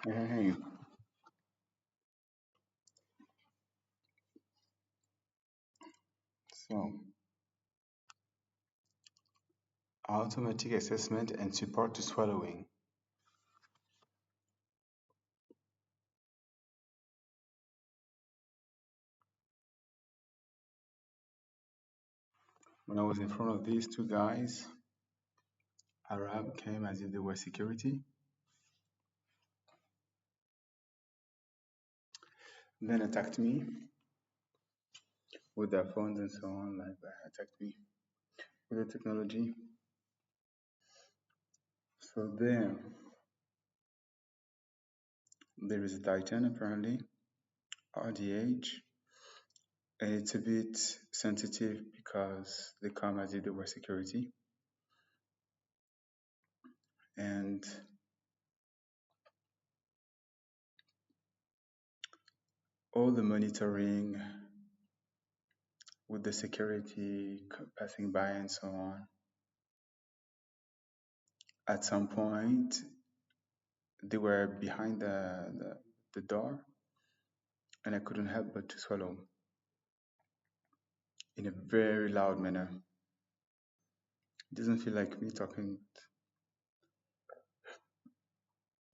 Hey, so automatic assessment and support to swallowing. When I was in front of these two guys, Arab came as if they were security, then attacked me with their phones and so on, like attacked me with the technology. So there is a Titan apparently, RDH, and it's a bit sensitive because they come as if they were security, and all the monitoring with the security passing by and so on. At some point, they were behind the door, and I couldn't help but to swallow in a very loud manner. It doesn't feel like me talking.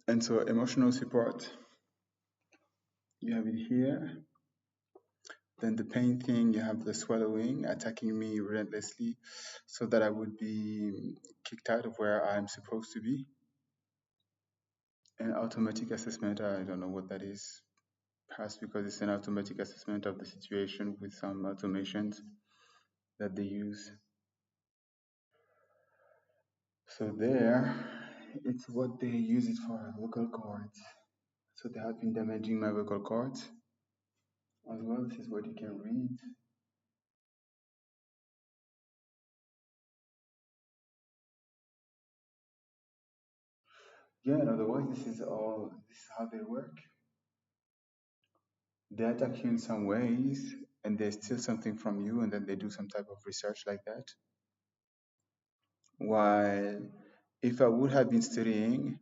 And so, emotional support, you have it here. Then the pain thing, you have the swallowing attacking me relentlessly so that I would be kicked out of where I'm supposed to be. And automatic assessment, I don't know what that is. Perhaps because it's an automatic assessment of the situation with some automations that they use. So there, it's what they use it for, vocal cords. So they have been damaging my vocal cords as well. This is what you can read. Yeah, and otherwise this is how they work. They attack you in some ways and they steal something from you and then they do some type of research like that. While if I would have been studying,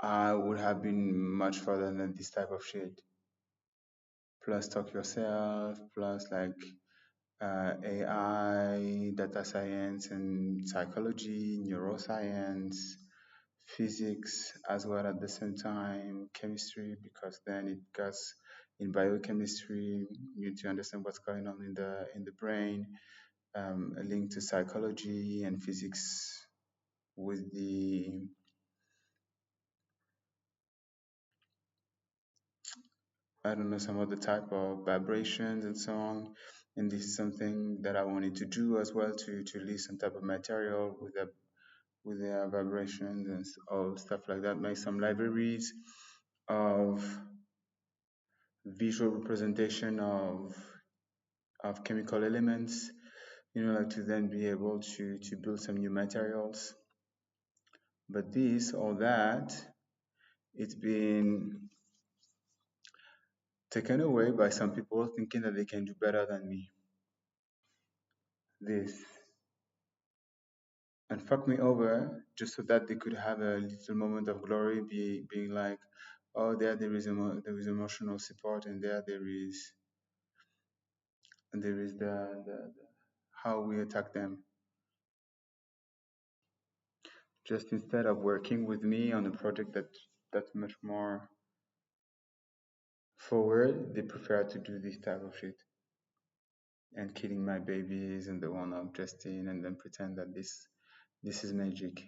I would have been much further than this type of shit. Plus Talk Yourself, plus like AI, data science, and psychology, neuroscience, physics as well at the same time, chemistry, because then it goes in biochemistry. You need to understand what's going on in the brain, a link to psychology and physics with the I don't know some other type of vibrations and so on. And this is something that I wanted to do as well to release some type of material with the vibrations and all stuff like that. Make some libraries of visual representation of chemical elements, like to then be able to build some new materials. But this or that, it's been taken away by some people thinking that they can do better than me. This and fuck me over just so that they could have a little moment of glory, being like, oh, there is emotional support, and there is the how we attack them. Just instead of working with me on a project that's much more forward, they prefer to do this type of shit and killing my babies and the one of Justin and then pretend that this is magic.